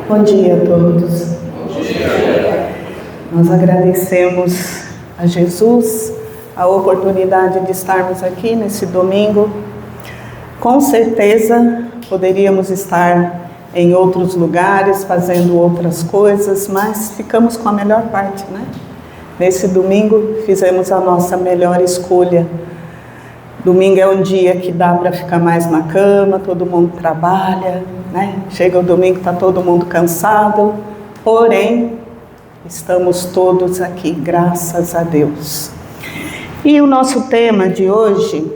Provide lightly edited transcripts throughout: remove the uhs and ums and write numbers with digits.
Bom dia a todos. Bom dia. Nós agradecemos a Jesus a oportunidade de estarmos aqui nesse domingo. Com certeza poderíamos estar em outros lugares, fazendo outras coisas, mas ficamos com a melhor parte, né? Nesse domingo fizemos a nossa melhor escolha. Domingo é um dia que dá para ficar mais na cama, todo mundo trabalha, né? Chega o domingo, está todo mundo cansado, porém, estamos todos aqui, graças a Deus. E o nosso tema de hoje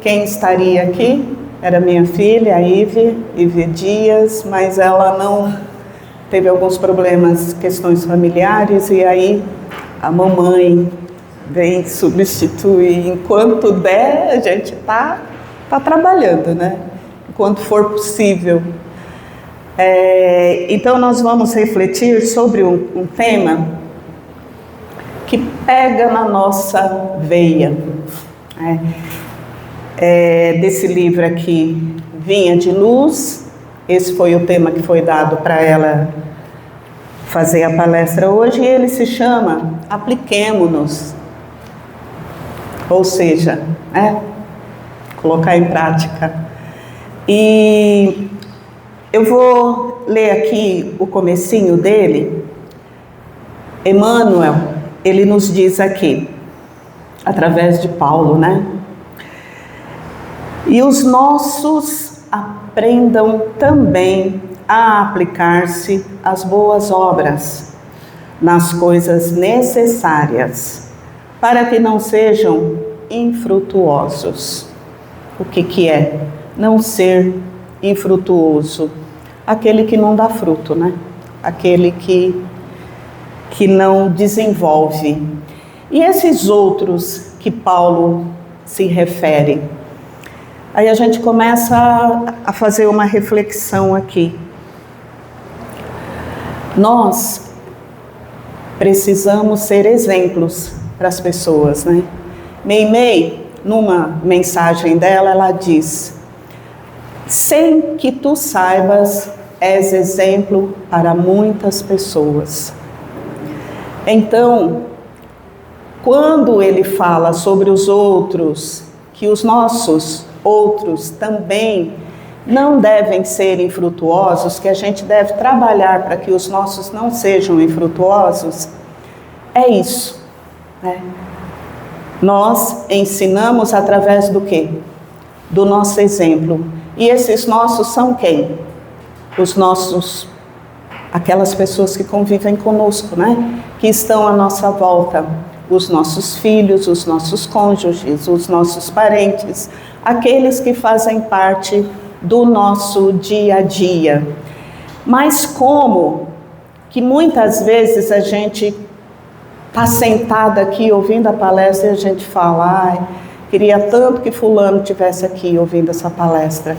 quem estaria aqui era minha filha, a Ive Dias, mas ela não teve alguns problemas, questões familiares, e aí a mamãe vem substituir. Enquanto der, a gente tá trabalhando, né? Enquanto for possível. Então nós vamos refletir sobre um tema que pega na nossa veia. Desse livro aqui, Vinha de Luz. Esse foi o tema que foi dado para ela fazer a palestra hoje, e ele se chama Apliquemo-nos. Ou seja, colocar em prática. E eu vou ler aqui o comecinho dele. Emmanuel, ele nos diz aqui, através de Paulo, né? E os nossos aprendam também a aplicar-se às boas obras, nas coisas necessárias, para que não sejam infrutuosos. O que é não ser infrutuoso? Aquele que não dá fruto, né? Aquele que não desenvolve. E esses outros que Paulo se refere? Aí a gente começa a fazer uma reflexão aqui. Nós precisamos ser exemplos para as pessoas, né? Meimei, numa mensagem dela, ela diz: sem que tu saibas, és exemplo para muitas pessoas. Então, quando ele fala sobre os outros, que os nossos outros também não devem ser infrutuosos, que a gente deve trabalhar para que os nossos não sejam infrutuosos, é isso. Nós ensinamos através do quê? Do nosso exemplo. E esses nossos são quem? Os nossos, aquelas pessoas que convivem conosco, né? Que estão à nossa volta. Os nossos filhos, os nossos cônjuges, os nossos parentes, aqueles que fazem parte do nosso dia a dia. Mas como que muitas vezes a gente está sentada aqui ouvindo a palestra e a gente fala: queria tanto que fulano estivesse aqui ouvindo essa palestra.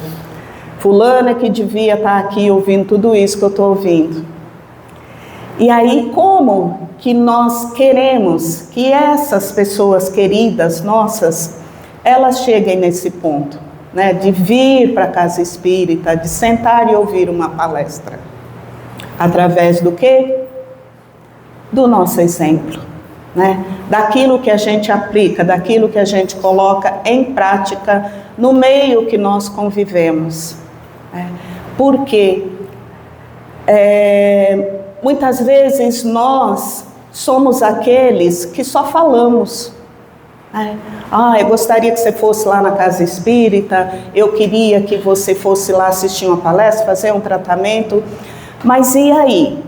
Fulano é que devia estar aqui ouvindo tudo isso que eu estou ouvindo. E aí como que nós queremos que essas pessoas queridas nossas, elas cheguem nesse ponto, né? De vir para a casa espírita, de sentar e ouvir uma palestra. Através do quê? Do nosso exemplo, né? Daquilo que a gente aplica, daquilo que a gente coloca em prática no meio que nós convivemos. Porque muitas vezes nós somos aqueles que só falamos. Eu gostaria que você fosse lá na casa espírita, eu queria que você fosse lá assistir uma palestra, fazer um tratamento, mas e aí?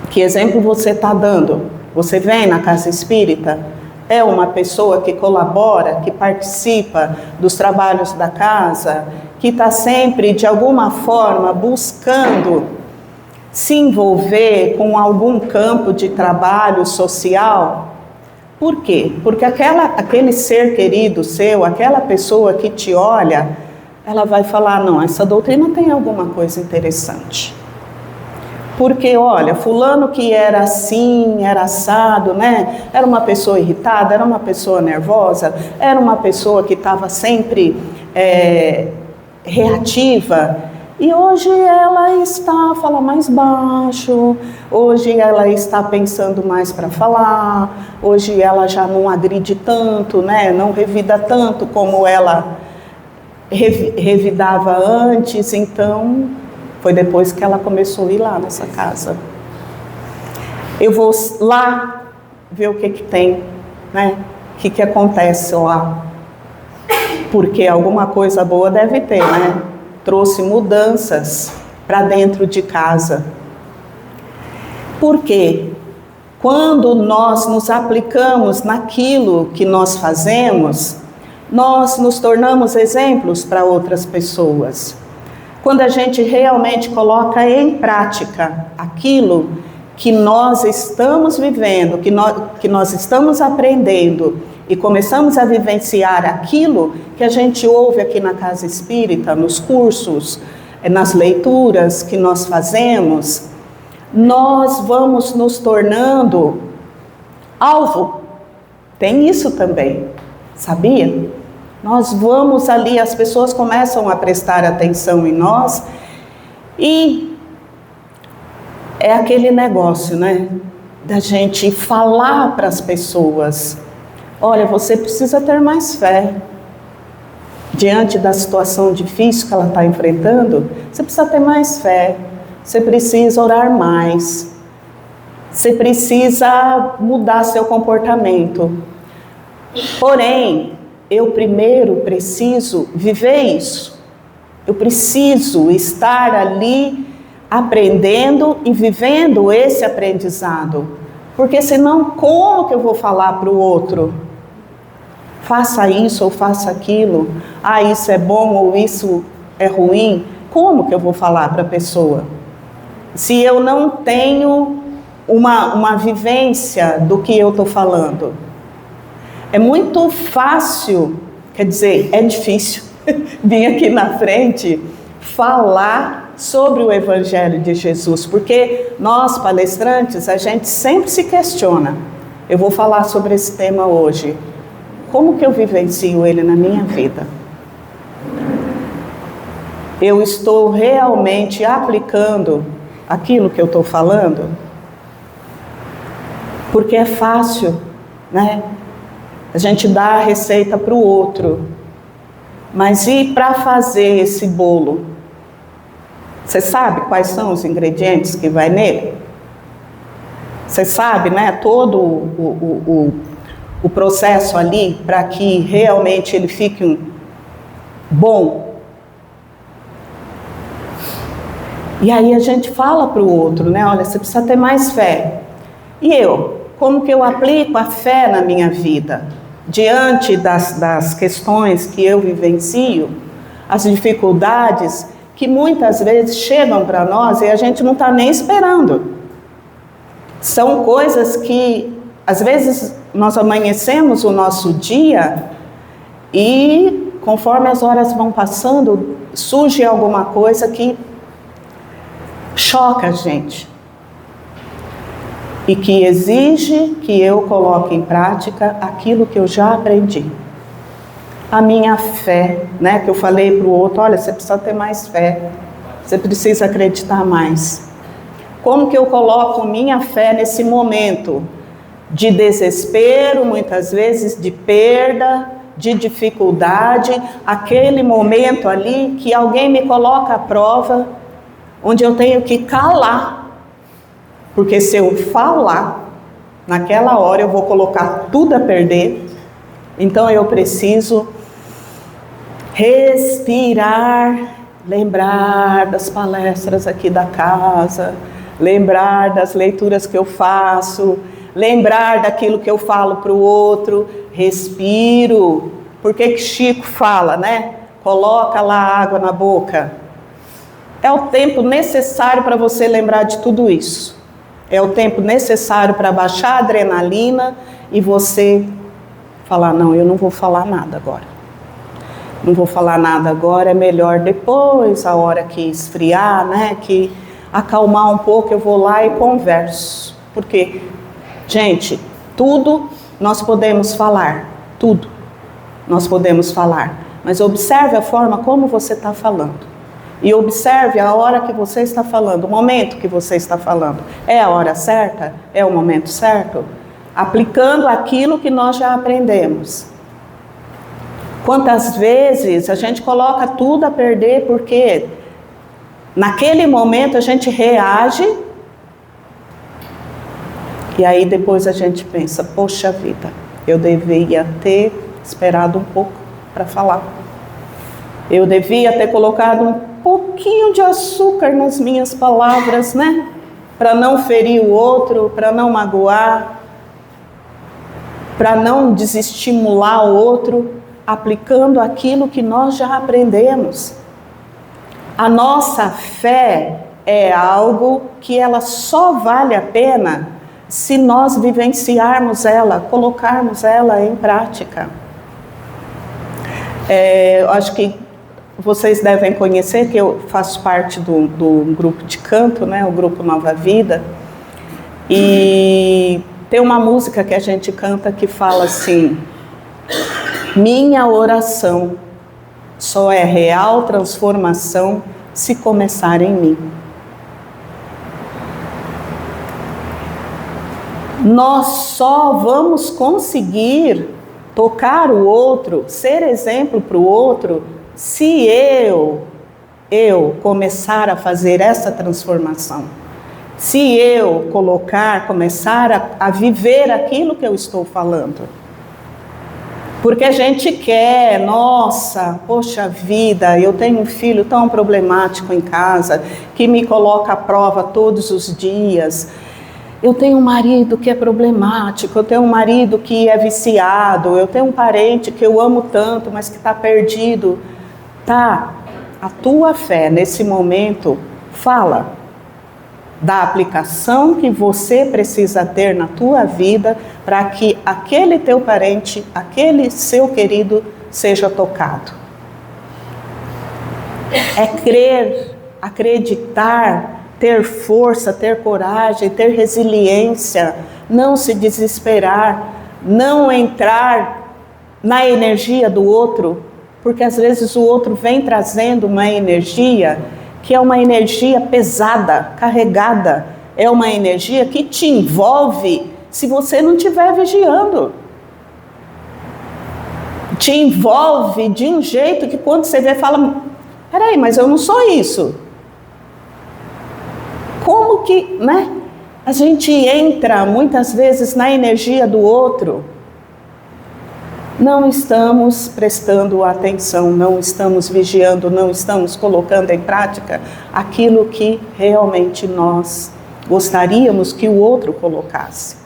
Que exemplo você está dando? Você vem na casa espírita? É uma pessoa que colabora, que participa dos trabalhos da casa, que está sempre, de alguma forma, buscando se envolver com algum campo de trabalho social? Por quê? Porque aquele ser querido seu, aquela pessoa que te olha, ela vai falar: não, essa doutrina tem alguma coisa interessante. Porque, olha, fulano que era assim, era assado, né? Era uma pessoa irritada, era uma pessoa nervosa, era uma pessoa que estava sempre reativa. E hoje ela fala mais baixo, hoje ela está pensando mais para falar, hoje ela já não agride tanto, né? Não revida tanto como ela revidava antes. Então, foi depois que ela começou a ir lá nessa casa. Eu vou lá ver o que tem, né? O que acontece lá. Porque alguma coisa boa deve ter, né? Trouxe mudanças para dentro de casa. Porque quando nós nos aplicamos naquilo que nós fazemos, nós nos tornamos exemplos para outras pessoas. Quando a gente realmente coloca em prática aquilo que nós estamos vivendo, que nós estamos aprendendo, e começamos a vivenciar aquilo que a gente ouve aqui na Casa Espírita, nos cursos, nas leituras que nós fazemos, nós vamos nos tornando alvo. Tem isso também, sabia? Nós vamos ali, as pessoas começam a prestar atenção em nós e é aquele negócio, né? Da gente falar para as pessoas: olha, você precisa ter mais fé. Diante da situação difícil que ela está enfrentando, você precisa ter mais fé. Você precisa orar mais. Você precisa mudar seu comportamento. Porém, eu primeiro preciso viver isso. Eu preciso estar ali aprendendo e vivendo esse aprendizado. Porque senão, como que eu vou falar para o outro? Faça isso ou faça aquilo. Ah, isso é bom ou isso é ruim. Como que eu vou falar para a pessoa? Se eu não tenho uma vivência do que eu estou falando. É muito fácil, quer dizer, é difícil vir aqui na frente falar sobre o Evangelho de Jesus, porque nós, palestrantes, a gente sempre se questiona. Eu vou falar sobre esse tema hoje. Como que eu vivencio ele na minha vida? Eu estou realmente aplicando aquilo que eu estou falando? Porque é fácil, né? A gente dá a receita para o outro. Mas e para fazer esse bolo? Você sabe quais são os ingredientes que vai nele? Você sabe, né? Todo o processo ali para que realmente ele fique bom. E aí a gente fala para o outro, né? Olha, você precisa ter mais fé. E eu? Como que eu aplico a fé na minha vida? Diante das questões que eu vivencio, as dificuldades que muitas vezes chegam para nós e a gente não está nem esperando. São coisas que, às vezes, nós amanhecemos o nosso dia e, conforme as horas vão passando, surge alguma coisa que choca a gente. E que exige que eu coloque em prática aquilo que eu já aprendi. A minha fé, né? Que eu falei para o outro, olha, você precisa ter mais fé. Você precisa acreditar mais. Como que eu coloco minha fé nesse momento de desespero, muitas vezes de perda, de dificuldade, aquele momento ali que alguém me coloca à prova, onde eu tenho que calar. Porque se eu falar, naquela hora eu vou colocar tudo a perder. Então eu preciso respirar, lembrar das palestras aqui da casa, lembrar das leituras que eu faço, lembrar daquilo que eu falo para o outro, respiro. Por que Chico fala, né? Coloca lá a água na boca. É o tempo necessário para você lembrar de tudo isso. É o tempo necessário para baixar a adrenalina e você falar, não, eu não vou falar nada agora. Não vou falar nada agora, é melhor depois, a hora que esfriar, né, que acalmar um pouco, eu vou lá e converso. Porque, gente, tudo nós podemos falar, tudo nós podemos falar. Mas observe a forma como você está falando. E observe a hora que você está falando, o momento que você está falando. É a hora certa? É o momento certo? Aplicando aquilo que nós já aprendemos. Quantas vezes a gente coloca tudo a perder porque naquele momento a gente reage e aí depois a gente pensa, poxa vida, eu devia ter esperado um pouco para falar. Eu devia ter colocado um pouquinho de açúcar nas minhas palavras, né? Para não ferir o outro, para não magoar, para não desestimular o outro, aplicando aquilo que nós já aprendemos. A nossa fé é algo que ela só vale a pena se nós vivenciarmos ela, colocarmos ela em prática. Eu acho que vocês devem conhecer que eu faço parte do grupo de canto, né, o grupo Nova Vida, e tem uma música que a gente canta que fala assim: minha oração só é real transformação se começar em mim. Nós só vamos conseguir tocar o outro, ser exemplo para o outro, se eu começar a fazer essa transformação. Se eu começar a viver aquilo que eu estou falando. Porque a gente quer, nossa, poxa vida, eu tenho um filho tão problemático em casa, que me coloca à prova todos os dias. Eu tenho um marido que é problemático, eu tenho um marido que é viciado, eu tenho um parente que eu amo tanto, mas que está perdido. Tá, a tua fé nesse momento fala da aplicação que você precisa ter na tua vida para que aquele teu parente, aquele seu querido seja tocado. É crer, acreditar, ter força, ter coragem, ter resiliência, não se desesperar, não entrar na energia do outro, porque às vezes o outro vem trazendo uma energia que é uma energia pesada, carregada, é uma energia que te envolve se você não estiver vigiando. Te envolve de um jeito que quando você vê, fala, peraí, mas eu não sou isso. Como que, né? A gente entra muitas vezes na energia do outro. Não estamos prestando atenção, não estamos vigiando, não estamos colocando em prática aquilo que realmente nós gostaríamos que o outro colocasse.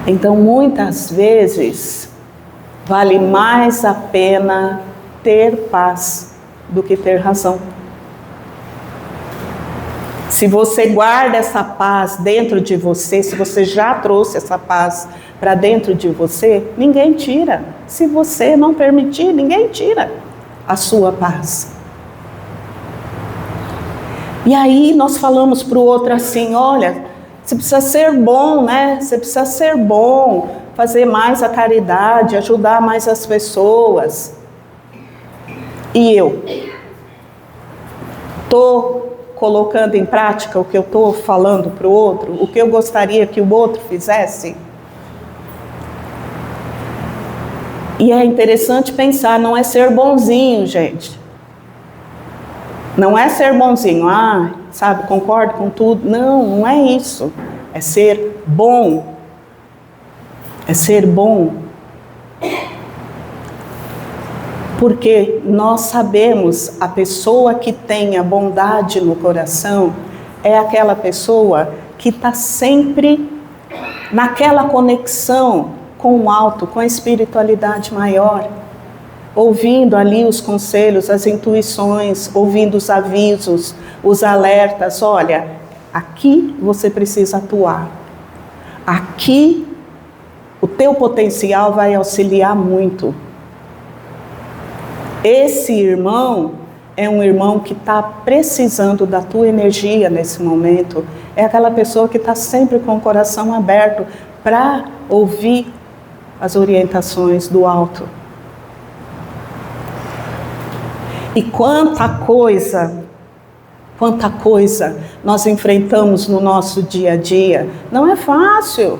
Então, muitas vezes, vale mais a pena ter paz do que ter razão. Se você guarda essa paz dentro de você, se você já trouxe essa paz para dentro de você, ninguém tira. Se você não permitir, ninguém tira a sua paz. E aí nós falamos para o outro assim, olha, você precisa ser bom, né? Você precisa ser bom, fazer mais a caridade, ajudar mais as pessoas. E eu estou colocando em prática o que eu estou falando para o outro, o que eu gostaria que o outro fizesse? E é interessante pensar, não é ser bonzinho, gente. Não é ser bonzinho, sabe, concordo com tudo. Não, não é isso. É ser bom. É ser bom. Porque nós sabemos, a pessoa que tem a bondade no coração é aquela pessoa que está sempre naquela conexão com o alto, com a espiritualidade maior, ouvindo ali os conselhos, as intuições, ouvindo os avisos, os alertas. Olha, aqui você precisa atuar. Aqui o teu potencial vai auxiliar muito. Esse irmão é um irmão que está precisando da tua energia nesse momento. É aquela pessoa que está sempre com o coração aberto para ouvir as orientações do alto. E quanta coisa nós enfrentamos no nosso dia a dia. Não é fácil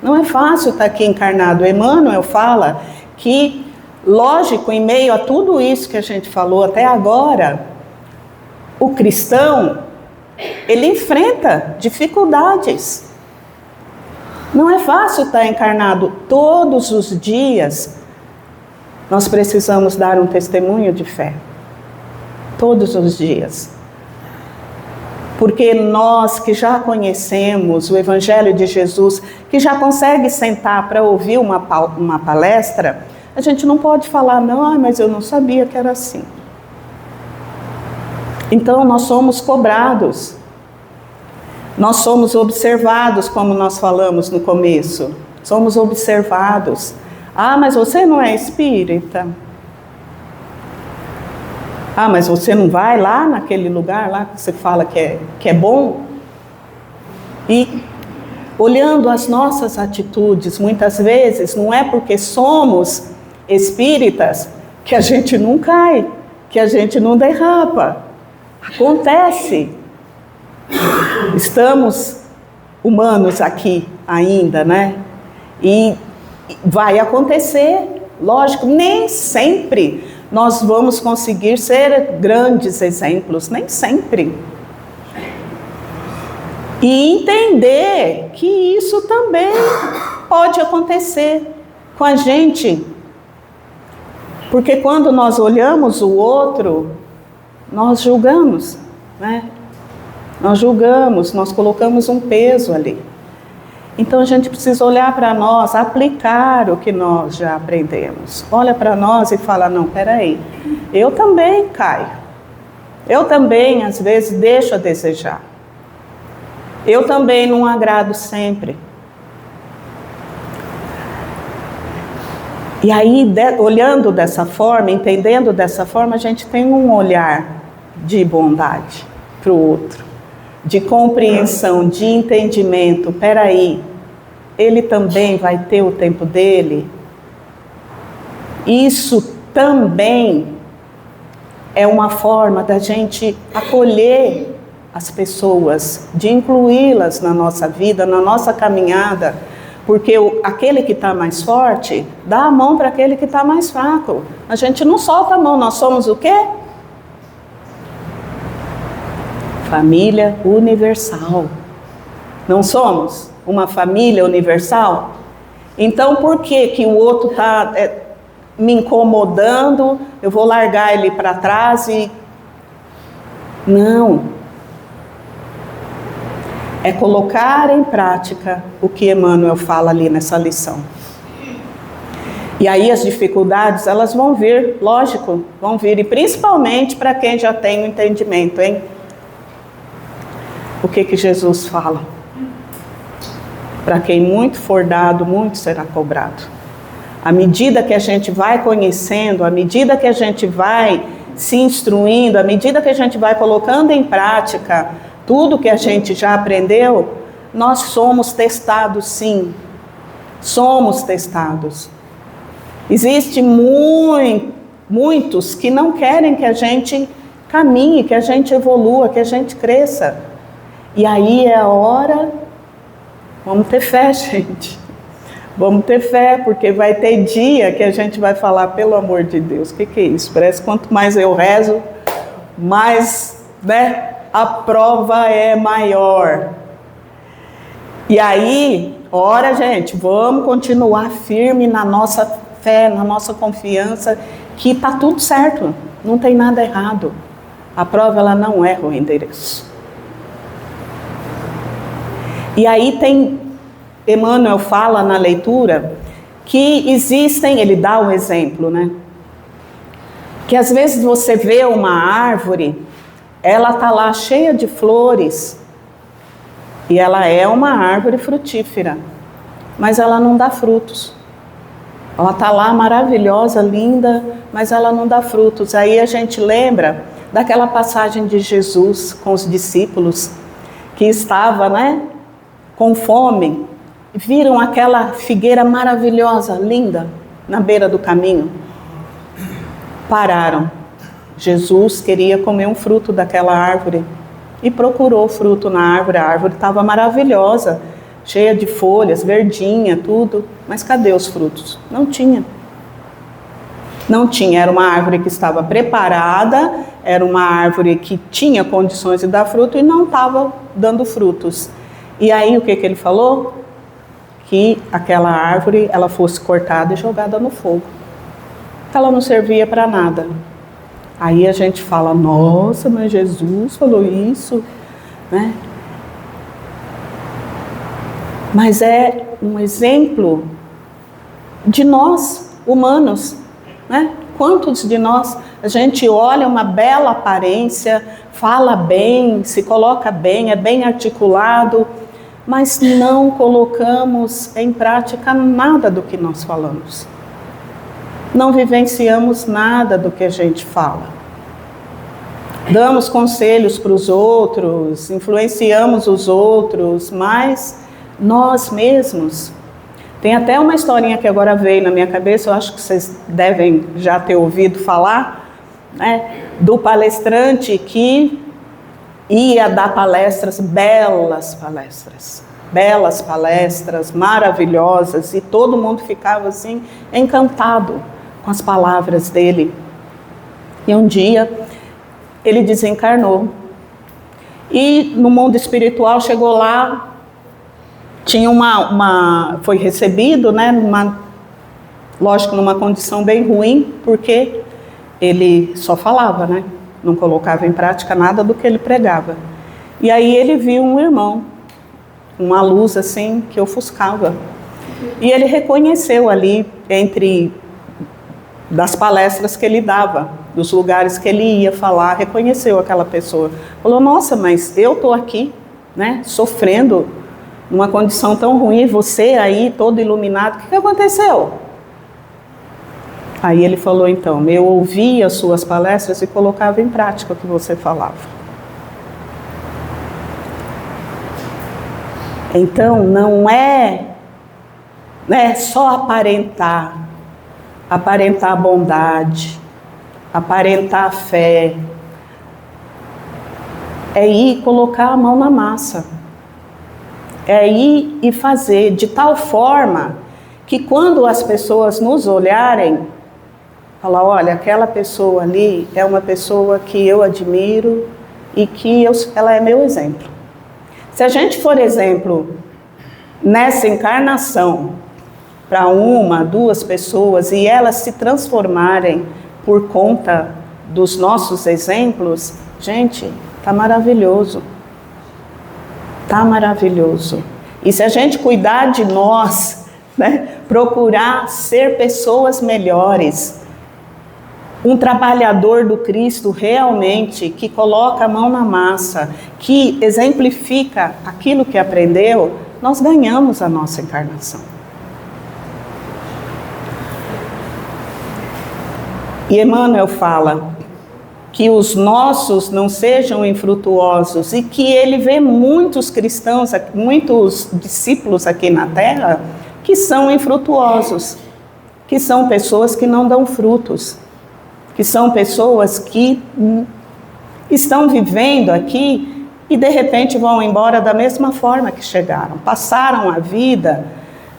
estar aqui encarnado. Emmanuel fala que, lógico, em meio a tudo isso que a gente falou até agora, o cristão, ele enfrenta dificuldades. Não é fácil estar encarnado todos os dias. Nós precisamos dar um testemunho de fé. Todos os dias. Porque nós que já conhecemos o Evangelho de Jesus, que já consegue sentar para ouvir uma palestra, a gente não pode falar, não, mas eu não sabia que era assim. Então nós somos cobrados. Nós somos observados, como nós falamos no começo. Somos observados. Ah, mas você não é espírita. Ah, mas você não vai lá naquele lugar lá que você fala que é bom? E olhando as nossas atitudes, muitas vezes, não é porque somos espíritas que a gente não cai, que a gente não derrapa. Acontece. Estamos humanos aqui ainda, né? E vai acontecer, lógico, nem sempre nós vamos conseguir ser grandes exemplos, nem sempre. E entender que isso também pode acontecer com a gente. Porque quando nós olhamos o outro, nós julgamos, né? Nós julgamos, nós colocamos um peso ali. Então a gente precisa olhar para nós, aplicar o que nós já aprendemos. Olha para nós e fala, não, peraí, eu também caio. Eu também, às vezes, deixo a desejar. Eu também não agrado sempre. E aí, olhando dessa forma, entendendo dessa forma, a gente tem um olhar de bondade para o outro. De compreensão, de entendimento, peraí, ele também vai ter o tempo dele? Isso também é uma forma da gente acolher as pessoas, de incluí-las na nossa vida, na nossa caminhada, porque aquele que está mais forte, dá a mão para aquele que está mais fraco. A gente não solta a mão, nós somos o quê? Família universal. Não somos uma família universal? Então, por que o outro está me incomodando? Eu vou largar ele para trás e... Não. É colocar em prática o que Emmanuel fala ali nessa lição. E aí as dificuldades, elas vão vir, lógico, vão vir. E principalmente para quem já tem o entendimento, hein? O que Jesus fala? Para quem muito for dado, muito será cobrado. À medida que a gente vai conhecendo, à medida que a gente vai se instruindo, à medida que a gente vai colocando em prática tudo que a gente já aprendeu, nós somos testados, sim. Somos testados. Existem muitos que não querem que a gente caminhe, que a gente evolua, que a gente cresça. E aí é a hora, vamos ter fé, gente. Vamos ter fé, porque vai ter dia que a gente vai falar, pelo amor de Deus, o que é isso? Parece que quanto mais eu rezo, mais, né, a prova é maior. E aí, ora, gente, vamos continuar firme na nossa fé, na nossa confiança, que está tudo certo, não tem nada errado. A prova, ela não erra o endereço. E aí Emmanuel fala na leitura que existem, ele dá um exemplo, né? Que às vezes você vê uma árvore, ela está lá cheia de flores, e ela é uma árvore frutífera, mas ela não dá frutos. Ela está lá maravilhosa, linda, mas ela não dá frutos. Aí a gente lembra daquela passagem de Jesus com os discípulos, que estava, né, com fome, viram aquela figueira maravilhosa, linda, na beira do caminho. Pararam. Jesus queria comer um fruto daquela árvore e procurou fruto na árvore. A árvore estava maravilhosa, cheia de folhas, verdinha, tudo. Mas cadê os frutos? Não tinha. Não tinha. Era uma árvore que estava preparada, era uma árvore que tinha condições de dar fruto e não estava dando frutos. E aí o que ele falou? Que aquela árvore ela fosse cortada e jogada no fogo. Ela não servia para nada. Aí a gente fala, nossa, mas Jesus falou isso, né? Mas é um exemplo de nós, humanos, né? Quantos de nós, a gente olha uma bela aparência, fala bem, se coloca bem, é bem articulado, mas não colocamos em prática nada do que nós falamos. Não vivenciamos nada do que a gente fala. Damos conselhos para os outros, influenciamos os outros, mas nós mesmos. Tem até uma historinha que agora veio na minha cabeça, eu acho que vocês devem já ter ouvido falar, né, do palestrante que ia dar palestras, belas palestras, maravilhosas, e todo mundo ficava assim, encantado com as palavras dele. E um dia ele desencarnou. E no mundo espiritual chegou lá, tinha foi recebido, né, lógico, numa condição bem ruim, porque ele só falava, né, não colocava em prática nada do que ele pregava. E aí ele viu um irmão, uma luz assim, que ofuscava. E ele reconheceu ali, entre das palestras que ele dava, dos lugares que ele ia falar, reconheceu aquela pessoa. Falou, nossa, mas eu estou aqui, né, sofrendo numa condição tão ruim, e você aí todo iluminado, o que aconteceu? Aí ele falou, então, eu ouvia as suas palestras e colocava em prática o que você falava. Então, não é, né, só aparentar a bondade, aparentar a fé, é ir colocar a mão na massa, é ir e fazer de tal forma que quando as pessoas nos olharem, falar, olha, aquela pessoa ali é uma pessoa que eu admiro e que ela é meu exemplo. Se a gente for exemplo nessa encarnação para uma, duas pessoas e elas se transformarem por conta dos nossos exemplos, gente, tá maravilhoso. Tá maravilhoso. E se a gente cuidar de nós, né, procurar ser pessoas melhores, um trabalhador do Cristo realmente, que coloca a mão na massa, que exemplifica aquilo que aprendeu, nós ganhamos a nossa encarnação. E Emmanuel fala que os nossos não sejam infrutuosos e que ele vê muitos cristãos, muitos discípulos aqui na Terra que são infrutuosos, que são pessoas que não dão frutos, que são pessoas que estão vivendo aqui e de repente vão embora da mesma forma que chegaram, passaram a vida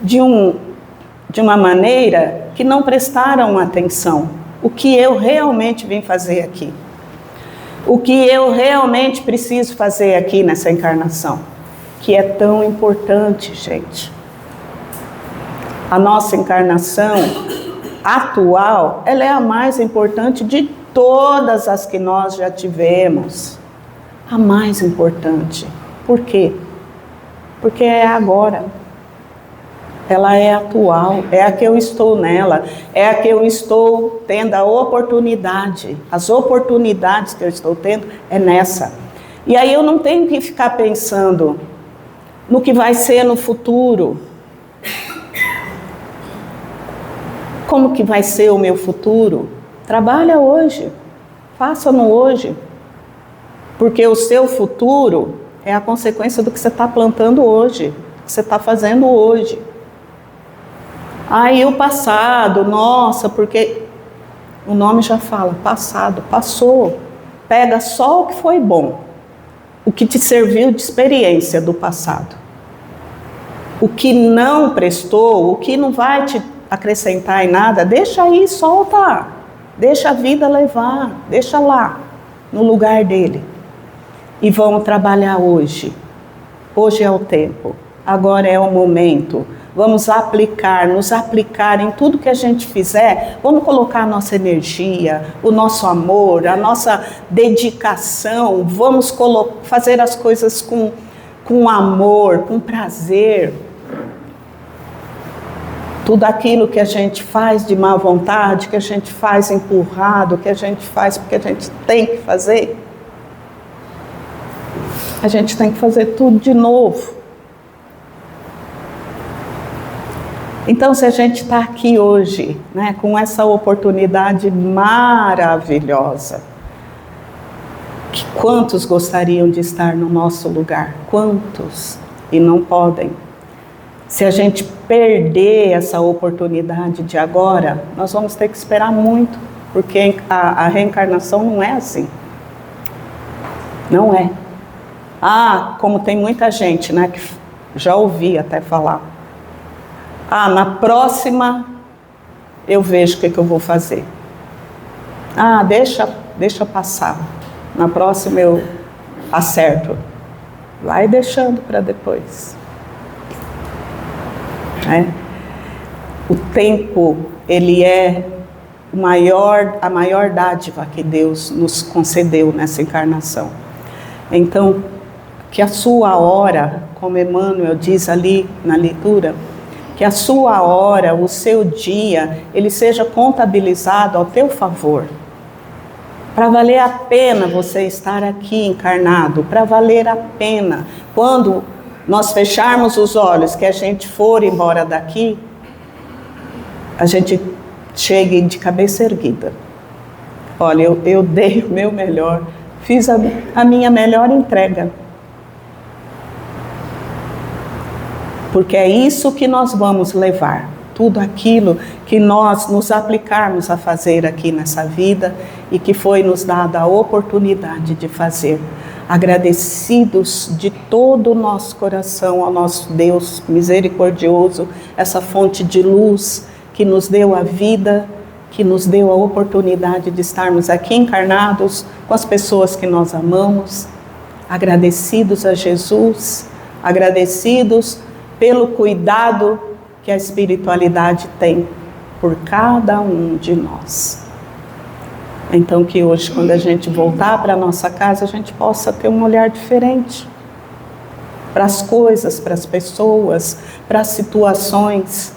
de uma maneira que não prestaram atenção. O que eu realmente vim fazer aqui? O que eu realmente preciso fazer aqui nessa encarnação? Que é tão importante, gente. A nossa encarnação atual, ela é a mais importante de todas as que nós já tivemos. A mais importante. Por quê? Porque é agora. Ela é atual, é a que eu estou nela, é a que eu estou tendo a oportunidade. As oportunidades que eu estou tendo é nessa. E aí eu não tenho que ficar pensando no que vai ser no futuro. Como que vai ser o meu futuro? Trabalha hoje, faça no hoje. Porque o seu futuro é a consequência do que você está plantando hoje, do que você está fazendo hoje. E o passado, nossa, porque O nome já fala, passado, passou. Pega só o que foi bom, o que te serviu de experiência do passado. O que não prestou, o que não vai te acrescentar em nada, deixa aí, solta. Deixa a vida levar, deixa lá, no lugar dele. E vamos trabalhar hoje. Hoje é o tempo, agora é o momento. Vamos nos aplicar em tudo que a gente fizer. Vamos colocar a nossa energia, o nosso amor, a nossa dedicação. Vamos fazer as coisas com amor, com prazer. Tudo aquilo que a gente faz de má vontade, que a gente faz empurrado, que a gente faz porque a gente tem que fazer. A gente tem que fazer tudo de novo. Então, se a gente está aqui hoje, né, com essa oportunidade maravilhosa, quantos gostariam de estar no nosso lugar? Quantos? E não podem. Se a gente perder essa oportunidade de agora, nós vamos ter que esperar muito, porque a reencarnação não é assim. Não é. Como tem muita gente, né, que já ouvi até falar. Na próxima eu vejo o que eu vou fazer. Deixa passar. Na próxima eu acerto. Vai deixando para depois. O tempo, ele é a maior dádiva que Deus nos concedeu nessa encarnação. Então, que a sua hora, como Emmanuel diz ali na leitura, que a sua hora, o seu dia, ele seja contabilizado ao teu favor. Para valer a pena você estar aqui encarnado, para valer a pena. Quando nós fecharmos os olhos, que a gente for embora daqui, a gente chegue de cabeça erguida. Olha, eu dei o meu melhor, fiz a minha melhor entrega. Porque é isso que nós vamos levar, tudo aquilo que nós nos aplicarmos a fazer aqui nessa vida e que foi nos dada a oportunidade de fazer. Agradecidos de todo o nosso coração ao nosso Deus misericordioso, essa fonte de luz que nos deu a vida, que nos deu a oportunidade de estarmos aqui encarnados com as pessoas que nós amamos. Agradecidos a Jesus, agradecidos pelo cuidado que a espiritualidade tem por cada um de nós. Então que hoje, quando a gente voltar para a nossa casa, a gente possa ter um olhar diferente para as coisas, para as pessoas, para as situações,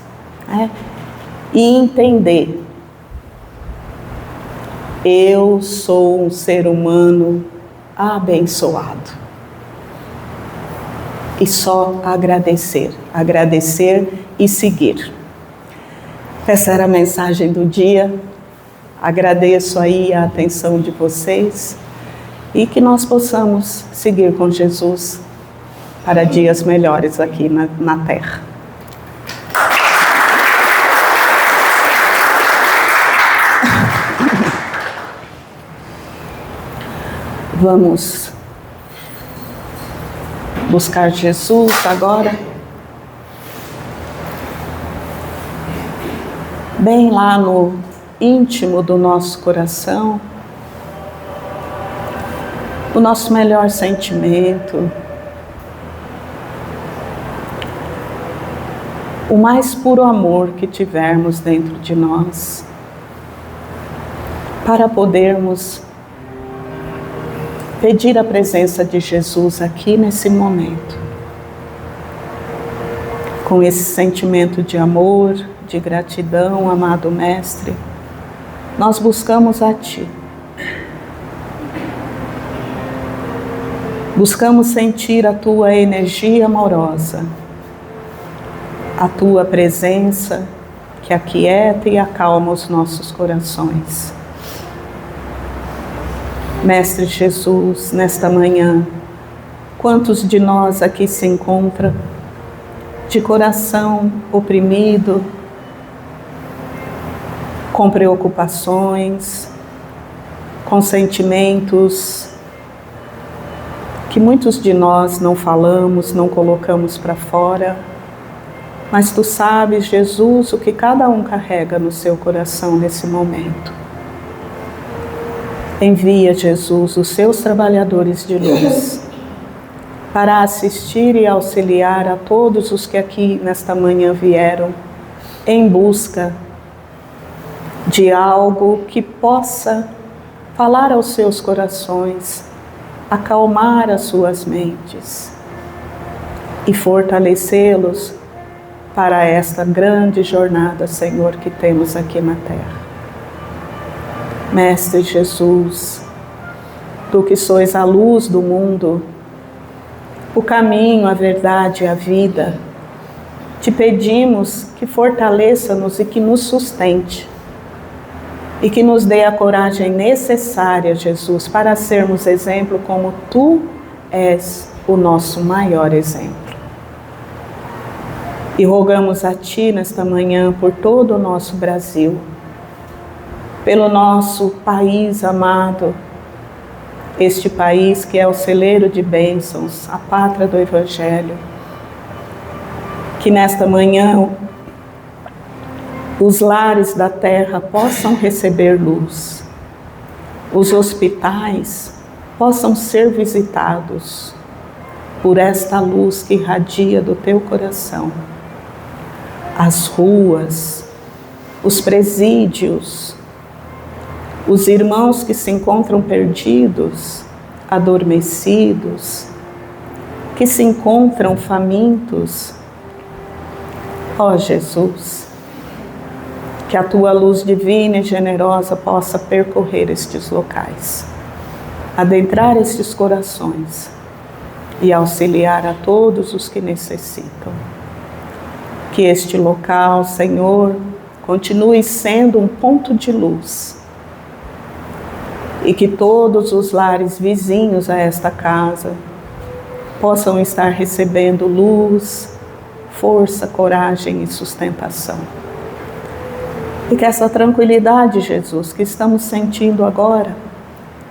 e entender: eu sou um ser humano abençoado. E só agradecer e seguir. Essa era a mensagem do dia. Agradeço aí a atenção de vocês e que nós possamos seguir com Jesus para dias melhores aqui na Terra. Vamos buscar Jesus agora, bem lá no íntimo do nosso coração, o nosso melhor sentimento, o mais puro amor que tivermos dentro de nós, para podermos pedir a presença de Jesus aqui nesse momento. Com esse sentimento de amor, de gratidão, amado Mestre, nós buscamos a Ti. Buscamos sentir a Tua energia amorosa, a Tua presença que aquieta e acalma os nossos corações. Mestre Jesus, nesta manhã, quantos de nós aqui se encontram de coração oprimido, com preocupações, com sentimentos que muitos de nós não falamos, não colocamos para fora, mas Tu sabes, Jesus, o que cada um carrega no seu coração nesse momento. Envia, Jesus, os Seus trabalhadores de luz para assistir e auxiliar a todos os que aqui nesta manhã vieram em busca de algo que possa falar aos seus corações, acalmar as suas mentes e fortalecê-los para esta grande jornada, Senhor, que temos aqui na terra. Mestre Jesus, Tu que sois a luz do mundo, o caminho, a verdade e a vida, Te pedimos que fortaleça-nos e que nos sustente e que nos dê a coragem necessária, Jesus, para sermos exemplo como Tu és o nosso maior exemplo. E rogamos a Ti nesta manhã por todo o nosso Brasil, pelo nosso país amado, este país que é o celeiro de bênçãos, a pátria do Evangelho, que nesta manhã os lares da terra possam receber luz, os hospitais possam ser visitados por esta luz que irradia do Teu coração, as ruas, os presídios, os irmãos que se encontram perdidos, adormecidos, que se encontram famintos. Ó Jesus, que a Tua luz divina e generosa possa percorrer estes locais, adentrar estes corações e auxiliar a todos os que necessitam. Que este local, Senhor, continue sendo um ponto de luz e que todos os lares vizinhos a esta casa possam estar recebendo luz, força, coragem e sustentação. E que essa tranquilidade, Jesus, que estamos sentindo agora,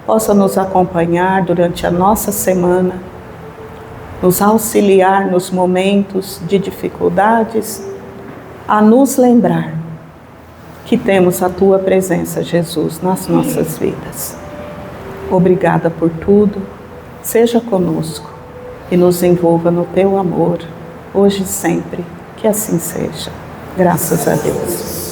possa nos acompanhar durante a nossa semana, nos auxiliar nos momentos de dificuldades, a nos lembrar que temos a Tua presença, Jesus, nas nossas vidas. Obrigada por tudo, seja conosco e nos envolva no Teu amor, hoje e sempre, que assim seja. Graças a Deus.